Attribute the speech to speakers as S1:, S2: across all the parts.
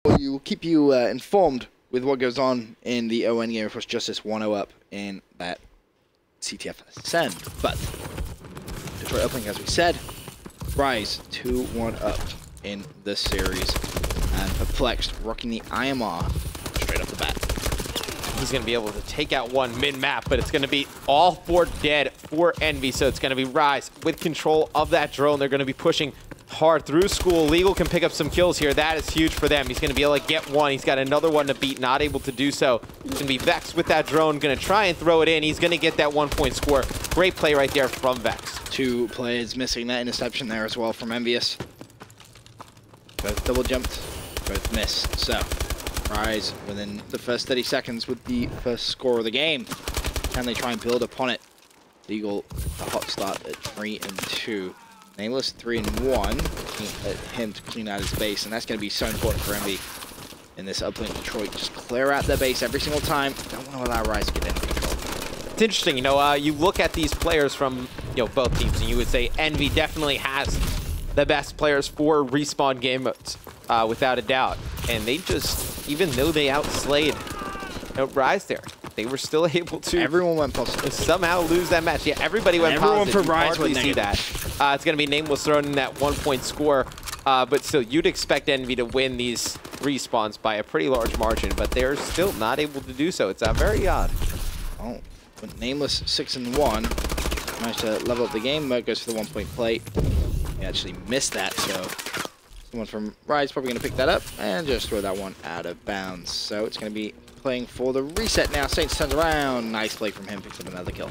S1: We will keep you informed with what goes on in the ON game. Of course, Justice 1-0 up in that CTF Ascend. But Detroit Uplink, as we said, Rise 2-1 up in this series. And Perplexed rocking the IMR straight off the bat.
S2: He's going to be able to take out one mid-map, but it's going to be all four dead for Envy. So it's going to be Rise with control of that drone. They're going to be pushing hard through school. Legal can pick up some kills here. That is huge for them. He's going to be able to get one. He's got another one to beat, not able to do so. He's going to be Vex with that drone, going to try and throw it in. He's going to get that 1-point score. Great play right there from Vex.
S1: Two players missing that interception there as well from Envious. Both double jumped, both missed. So, Rise within the first 30 seconds with the first score of the game. Can they try and build upon it? Legal, a hot start at 3-2. Nameless 3-1. At him to clean out his base, and that's going to be so important for Envy in this uplink. Detroit just clear out their base every single time. Don't want to allow Rise to get into control.
S2: It's interesting, you know, you look at these players from, you know, both teams, and you would say Envy definitely has the best players for respawn game modes, without a doubt. And they just, even though they outslayed Rise there, they were still able to.
S1: Everyone went positive.
S2: Somehow lose that match. Yeah, everybody went
S1: everyone
S2: positive.
S1: For Rise
S2: hardly see that. It's going to be Nameless throwing in that 1-point score. But still, you'd expect Envy to win these respawns by a pretty large margin, but they're still not able to do so. It's very odd.
S1: Oh, but Nameless 6-1. Managed to level up the game. Merc goes for the 1-point play. He actually missed that, so someone from Rise probably going to pick that up and just throw that one out of bounds. So it's going to be playing for the reset now. Saints turns around. Nice play from him. Picks up another kill.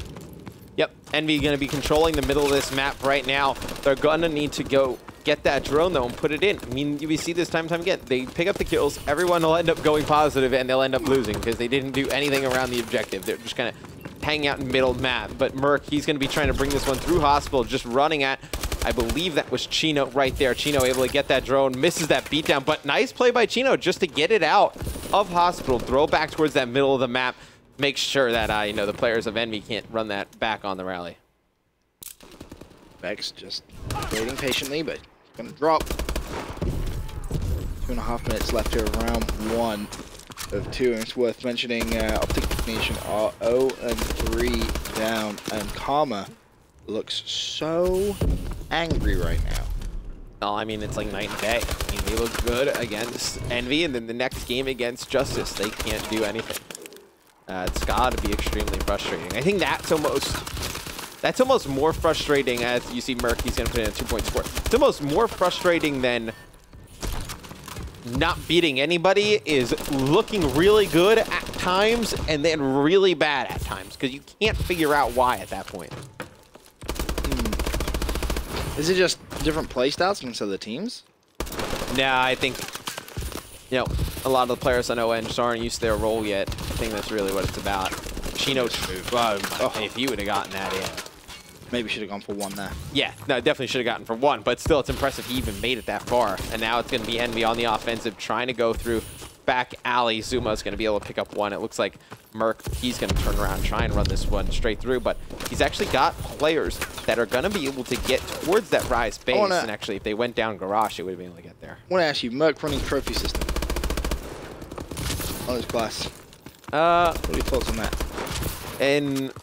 S2: Yep, Envy going to be controlling the middle of this map right now. They're going to need to go get that drone, though, and put it in. I mean, we see this time and time again. They pick up the kills. Everyone will end up going positive, and they'll end up losing because they didn't do anything around the objective. They're just kind of hanging out in middle map. But Merc, he's going to be trying to bring this one through Hospital, just running at, I believe that was Chino right there. Chino able to get that drone, misses that beatdown, but nice play by Chino just to get it out of Hospital, throw it back towards that middle of the map, make sure that, you know, the players of Envy can't run that back on the rally.
S1: Vex just waiting patiently, but gonna drop. 2.5 minutes left here of round 1 of 2, and it's worth mentioning Optic Nation are 0-3 down, and Karma looks so angry right now.
S2: Oh, I mean, it's like night and day. I mean, they look good against Envy, and then the next game against Justice, they can't do anything. It's got to be extremely frustrating. I think that's almost more frustrating as you see Merc, he's going to put in a 2-point score. It's almost more frustrating than not beating anybody is looking really good at times and then really bad at times, because you can't figure out why at that point.
S1: Is it just different playstyles amongst other teams?
S2: Nah, I think, you know, a lot of the players on ON just aren't used to their role yet. I think that's really what it's about. Chino, if he would have gotten that in.
S1: Maybe should have gone for 1 there.
S2: Yeah, no, definitely should have gotten for 1, but still, it's impressive he even made it that far. And now it's going to be Envy on the offensive, trying to go through back alley. Zuma's going to be able to pick up 1. It looks like Merc, he's going to turn around and try and run this one straight through, but he's actually got players that are going to be able to get towards that Rise base, and actually, if they went down Garage, it would have been able to get there.
S1: I want to ask you, Merc running trophy system. Oh, it's class. What are your thoughts on that?
S2: And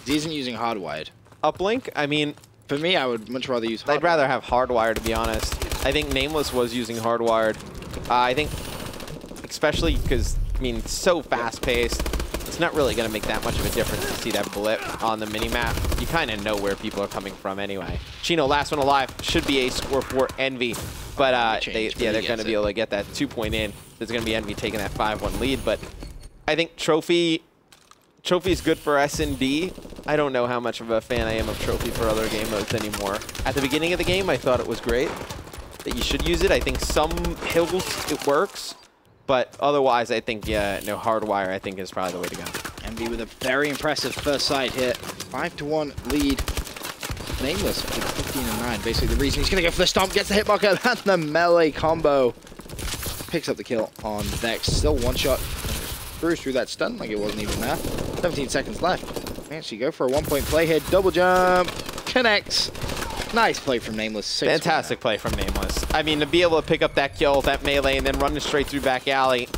S1: he isn't using hardwired.
S2: Uplink, I mean,
S1: for me, I would much rather use hardwired.
S2: I'd rather have hardwired, to be honest. I think Nameless was using hardwired. I think, especially because, I mean, it's so fast-paced, it's not really going to make that much of a difference to see that blip on the mini-map. You kind of know where people are coming from anyway. Chino, last one alive, should be a score for Envy, but they're going to be able to get that 2-point in. There's going to be Envy taking that 5-1 lead, but I think Trophy's good for S&D. I don't know how much of a fan I am of Trophy for other game modes anymore. At the beginning of the game, I thought it was great that you should use it. I think some hills it works, but otherwise, I think, yeah, no, Hardwire, I think, is probably the way to go.
S1: Envy with a very impressive first sight hit. 5-1 lead. Nameless with 15-9. Basically, the reason he's going to go for the stomp, gets the hit marker, and the melee combo. Picks up the kill on Vex. Still 1 shot. Cruise through that stun like it wasn't even there. 17 seconds left. Actually go for a 1-point play here. Double jump. Connects. Nice play from Nameless.
S2: Fantastic play from Nameless. I mean, to be able to pick up that kill, that melee, and then run it straight through back alley,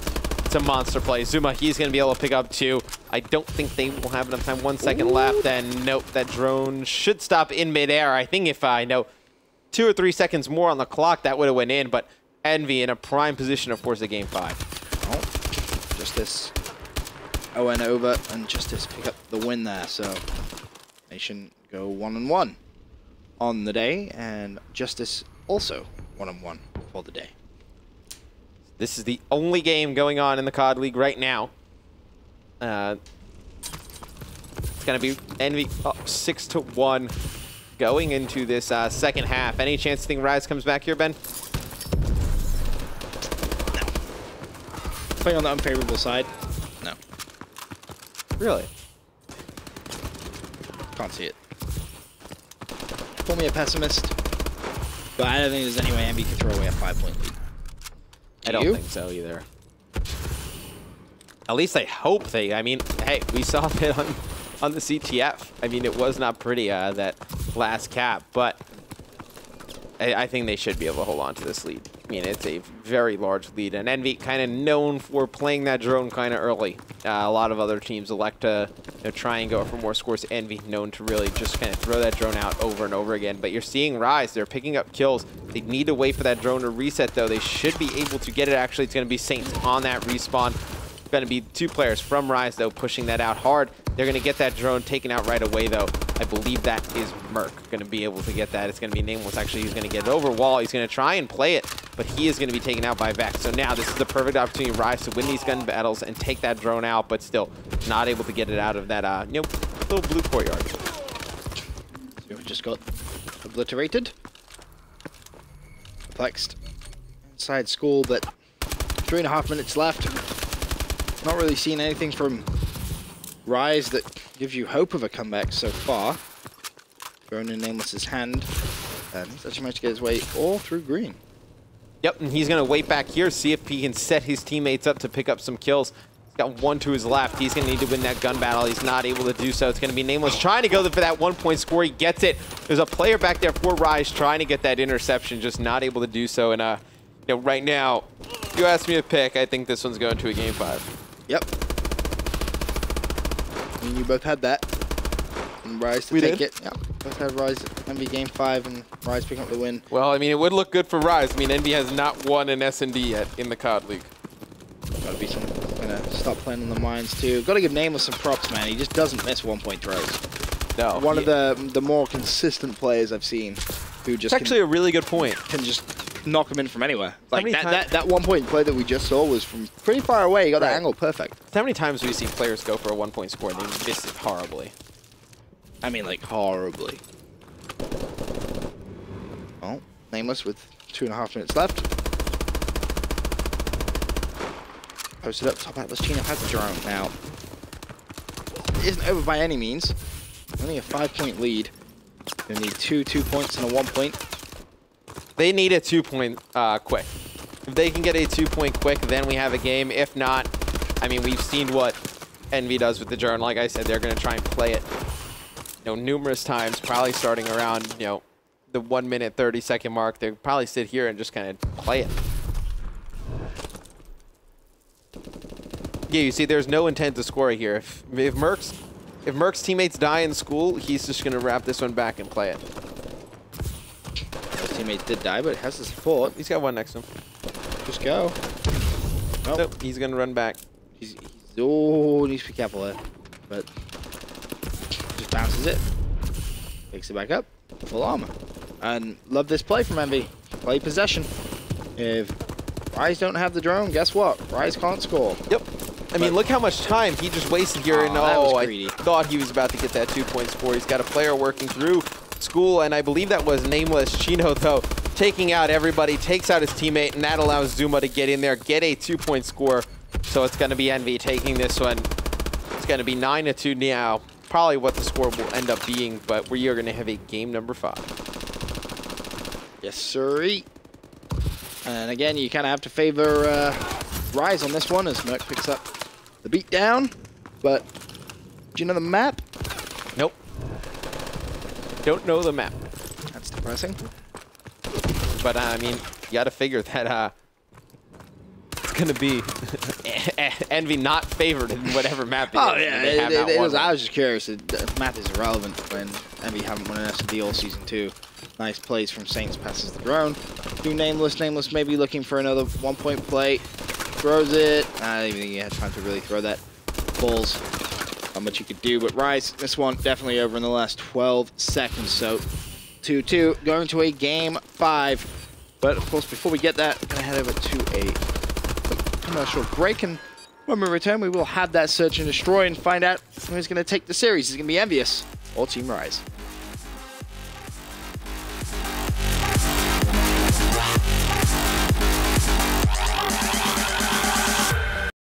S2: it's a monster play. Zuma, he's going to be able to pick up 2. I don't think they will have enough time. 1 second left, and nope, that drone should stop in midair. I think if I know 2 or 3 seconds more on the clock, that would have went in, but Envy in a prime position to force a game 5.
S1: Oh, Justice ON over, and Justice pick up the win there, so Nation go 1-1 on the day, and Justice also 1-1 for the day.
S2: This is the only game going on in the COD League right now. It's going to be Envy up 6-1 going into this second half. Any chance you think Rise comes back here, Ben?
S1: No. Playing on the unfavorable side? No.
S2: Really?
S1: Can't see it. Call me a pessimist, but I don't think there's any way Envy can throw away a 5-point lead.
S2: I don't think so either. At least I hope they. I mean, hey, we saw it on the CTF. I mean, it was not pretty, that last cap, but I think they should be able to hold on to this lead. I mean, it's a very large lead, and Envy kind of known for playing that drone kind of early. A lot of other teams elect to try and go for more scores. Envy known to really just kind of throw that drone out over and over again. But you're seeing Rise. They're picking up kills. They need to wait for that drone to reset, though. They should be able to get it. Actually, it's going to be Saints on that respawn. Going to be 2 players from Rise, though, pushing that out hard. They're going to get that drone taken out right away, though. I believe that is Merc going to be able to get that. It's going to be Nameless. Actually, he's going to get it over wall. He's going to try and play it, but he is going to be taken out by Vex. So now this is the perfect opportunity for Rise to win these gun battles and take that drone out, but still not able to get it out of that little blue courtyard.
S1: So we just got obliterated. Perplexed. Inside school, but 3.5 minutes left. Not really seen anything from Rise that gives you hope of a comeback so far. Thrown in Nameless's hand, and he's actually managed to get his way all through green.
S2: Yep, and he's going to wait back here, see if he can set his teammates up to pick up some kills. He's got 1 to his left. He's going to need to win that gun battle. He's not able to do so. It's going to be Nameless trying to go for that 1-point score. He gets it. There's a player back there for Rise trying to get that interception, just not able to do so. And right now, if you ask me to pick, I think this one's going to a game 5.
S1: Yep. I mean, you both had that. And Rise to take it. Yeah, both had Rise Envy game 5 and Rise picking up the win.
S2: Well, I mean, it would look good for Rise. I mean, Envy has not won an S&D yet in the COD League.
S1: Gotta be someone who's gonna stop playing on the mines too. Gotta give Nameless some props, man. He just doesn't miss 1-point throws.
S2: No.
S1: One of the more consistent players I've seen who just
S2: actually a really good point.
S1: Can just knock him in from anywhere. Like that 1-point play that we just saw was from pretty far away. He got that angle perfect.
S2: How many times do we see players go for a 1-point score and they miss it horribly?
S1: I mean, like, horribly. Oh, Nameless with 2.5 minutes left. Posted up top Atlas. Chino has the drone now. It isn't over by any means. Only a 5-point lead. They need 2 points and a 1-point.
S2: They need a 2-point quick. If they can get a 2-point quick, then we have a game. If not, I mean, we've seen what Envy does with the drone. Like I said, they're going to try and play it, numerous times, probably starting around, the 1-minute, 30-second mark. They'll probably sit here and just kind of play it. Yeah, you see, there's no intent to score here. If Merc's teammates die in school, he's just going to wrap this one back and play it.
S1: His teammate did die, but has the support.
S2: He's got one next to him.
S1: Just go.
S2: Oh. Nope, he's going to run back.
S1: Oh, needs to be careful there. But just bounces it. Picks it back up. Full armor. And love this play from Envy. Play possession. If Rise don't have the drone, guess what? Rise can't score.
S2: Yep. I mean, look how much time he just wasted here. And I thought he was about to get that 2-point score. He's got a player working through school, and I believe that was Nameless. Chino, though, taking out everybody, takes out his teammate, and that allows Zuma to get in there, get a 2-point score. So it's going to be Envy taking this one. It's going to be 9-2 now. Probably what the score will end up being, but we are going to have a game number 5.
S1: Yes, sirree. And again, you kind of have to favor Rise on this one as Merc picks up the beat down. But do you know the map?
S2: Nope. Don't know the map.
S1: That's Pressing.
S2: But, I mean, you got to figure that it's going to be Envy not favored in whatever map it is.
S1: Oh, yeah,
S2: it
S1: was. I was just curious. Math is irrelevant when Envy haven't won an S&D all season 2. Nice plays from Saints, passes the drone. Do Nameless. Nameless maybe looking for another 1-point play. Throws it. I don't even think he had time to really throw that. Balls. Not much you could do, but Rise, this one definitely over in the last 12 seconds. So 2-2, going to a game 5. But of course, before we get that, we're going to head over to a quick commercial break. And when we return, we will have that search and destroy and find out who's going to take the series. Is it going to be Envious or Team Rise?